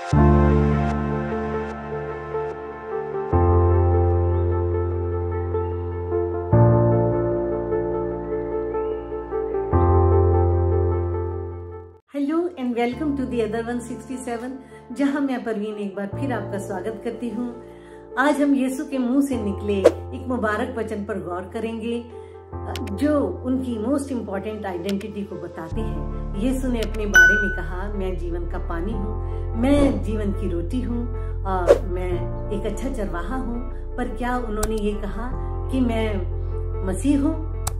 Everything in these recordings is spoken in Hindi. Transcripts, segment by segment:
Hello and welcome to the other 167, जहां मैं परवीन एक बार फिर आपका स्वागत करती हूं। आज हम यीशु के मुंह से निकले एक मुबारक वचन पर गौर करेंगे जो उनकी मोस्ट इम्पॉर्टेंट आइडेंटिटी को बताते हैं। यीशु ने अपने बारे में कहा, मैं जीवन का पानी हूँ, मैं जीवन की रोटी हूँ और मैं एक अच्छा चरवाहा हूँ। पर क्या उन्होंने ये कहा कि मैं मसीह हूँ?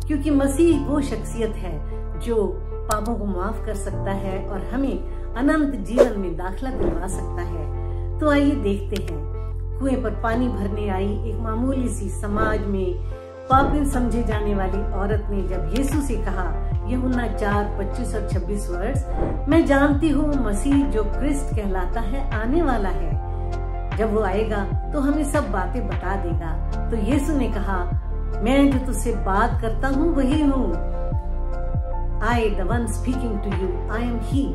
क्योंकि मसीह वो शख्सियत है जो पापों को माफ कर सकता है और हमें अनंत जीवन में दाखिला दिलवा सकता है। तो आइए देखते हैं। कुएं पर पानी भरने आई एक मामूली सी समाज में पापिन समझे जाने वाली औरत ने जब यीशु से कहा, यूहन्ना 4:25 और 26 वर्ड्स, मैं जानती हूँ मसीह जो क्रिस्त कहलाता है आने वाला है। जब वो आएगा तो हमें सब बातें बता देगा। तो यीशु ने कहा, मैं जो तुझसे बात करता हूँ वही हूँ। I, the one speaking to you, I am he।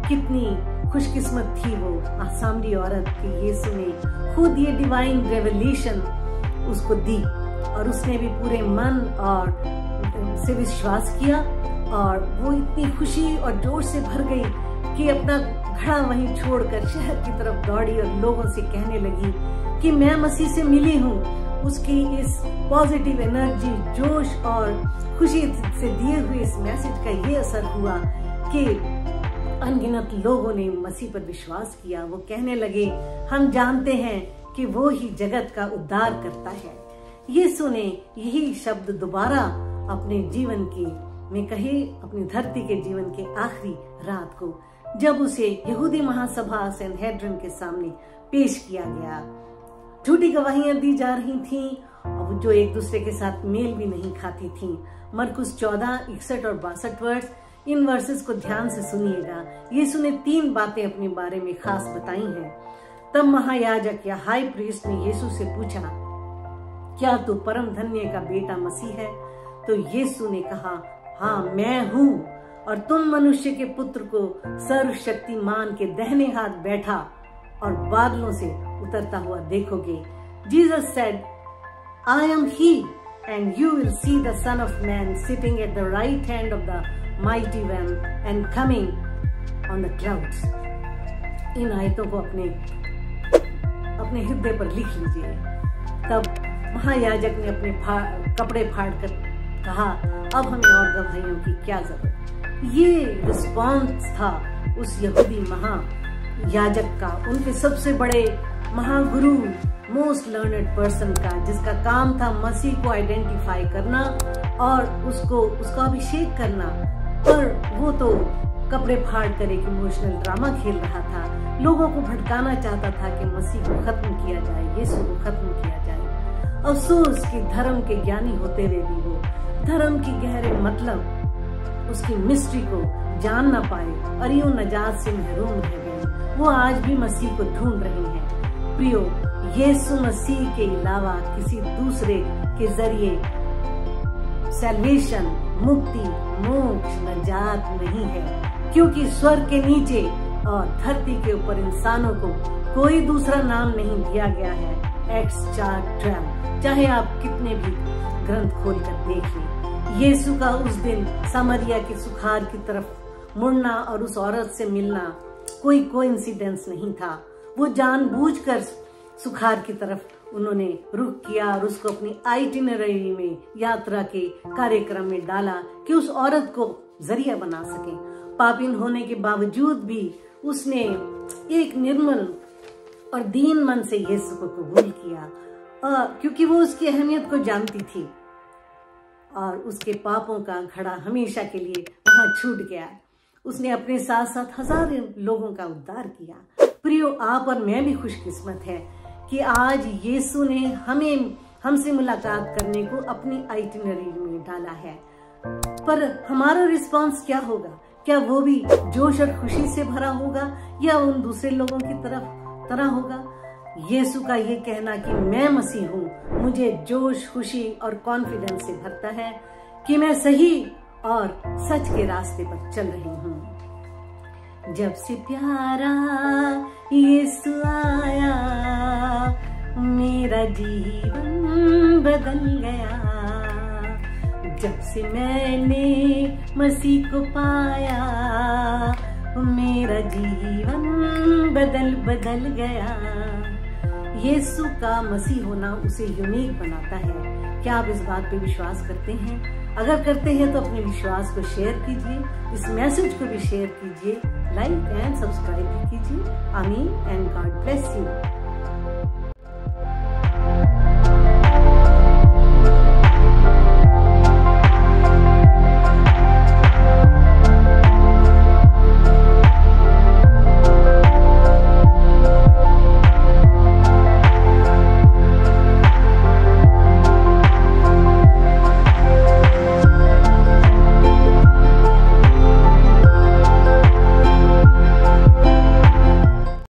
कितनी खुशकिस्मत थी वो सामरी औरत कि यीशु ने खुद ये डिवाइन रेवलेशन उसको दी और उसने भी पूरे मन और से विश्वास किया और वो इतनी खुशी और जोश से भर गई कि अपना घड़ा वहीं छोड़कर शहर की तरफ दौड़ी और लोगों से कहने लगी कि मैं मसीह से मिली हूँ। उसकी इस पॉजिटिव एनर्जी, जोश और खुशी से दिए हुए इस मैसेज का ये असर हुआ कि अनगिनत लोगों ने मसीह पर विश्वास किया। वो कहने लगे, हम जानते हैं कि वो ही जगत का उद्धार करता है। यीशु ने यही शब्द दोबारा अपने जीवन की में कहे, अपनी धरती के जीवन के आखिरी रात को, जब उसे यहूदी महासभा सनहेड्रिन के सामने पेश किया गया। झूठी गवाहियां दी जा रही थीं और जो एक दूसरे के साथ मेल भी नहीं खाती थीं। मरकुस 14:61 और 62 वर्ड्स, इन वर्सेस को ध्यान से सुनिएगा। यीशु ने 3 बातें अपने बारे में खास बताई हैं। तब महायाजक या हाई प्रीस्ट ने यीशु से पूछा, क्या तू परम धन्य का बेटा मसीह है? तो यीशु ने कहा, हाँ मैं हूँ, और तुम मनुष्य के पुत्र को सर्वशक्तिमान के दाहिने हाथ बैठा और बादलों से उतरता हुआ देखोगे। Jesus said, I am he, and you will see the Son of Man sitting at the right hand of the mighty one and coming on the clouds। इन आयतों को अपने हृदय पर लिख लीजिए। तब महायाजक ने अपने कपड़े फाड़कर कहा, अब हमें और गवाहियों की क्या जरूरत। ये रिस्पॉन्स था उस यहूदी महायाजक का, उनके सबसे बड़े महागुरु, मोस्ट लर्नड पर्सन का, जिसका काम था मसीह को आइडेंटिफाई करना और उसका अभिषेक करना। पर वो तो कपड़े फाड़ कर एक इमोशनल ड्रामा खेल रहा था, लोगों को भटकाना चाहता था कि मसीह को खत्म किया जाए, यीशु को खत्म किया जाए। अफसोस कि धर्म के ज्ञानी होते हुए भी वो धर्म की गहरे मतलब, उसकी मिस्ट्री को जान ना पाए और यूं नजात से महरूम रह गए। वो आज भी मसीह को ढूंढ रहे हैं। प्रियो, यीशु मसीह के अलावा किसी दूसरे के जरिए सैल्वेशन, मुक्ति, मोक्ष, नजात नहीं है, क्योंकि स्वर्ग के नीचे और धरती के ऊपर इंसानों को कोई दूसरा नाम नहीं दिया गया है। एक्स 4:12। चाहे आप कितने भी ग्रंथ खोलकर देख लें, यीशु का उस दिन सामरिया के सुखार की तरफ मुड़ना और उस औरत से मिलना कोई कोइंसिडेंस नहीं था। वो जानबूझकर सुखार की तरफ उन्होंने रुख किया और उसको अपनी आइटिनरी में, यात्रा के कार्यक्रम में डाला कि उस औरत को जरिया बना सके। पापिन होने के बावजूद भी उसने एक निर्मल और दीन मन से यीशु को कबूल किया, क्योंकि वो उसकी अहमियत को जानती थी और उसके पापों का घड़ा हमेशा के लिए वहां छूट गया। उसने अपने साथ साथ हजारों लोगों का उद्धार किया। प्रियो, आप और मैं भी खुशकिस्मत है कि आज यीशु ने हमसे मुलाकात करने को अपनी आइटिनरी में डाला है। पर हमारा रिस्पांस क्या होगा? क्या वो भी जोश और खुशी से भरा होगा या उन दूसरे लोगों की तरह होगा? यीशु का ये कहना कि मैं मसीह हूँ मुझे जोश, खुशी और कॉन्फिडेंस से भरता है कि मैं सही और सच के रास्ते पर चल रही हूँ। जब से प्यारा यीशु आया, मेरा जीवन बदल गया। जब से मैंने मसीह को पाया, मेरा जीवन बदल गया। यीशु का मसीह होना उसे यूनिक बनाता है। क्या आप इस बात पे विश्वास करते हैं? अगर करते हैं तो अपने विश्वास को शेयर कीजिए, इस मैसेज को भी शेयर कीजिए, लाइक एंड सब्सक्राइब भी कीजिए। आमीन एंड गॉड ब्लेस यू।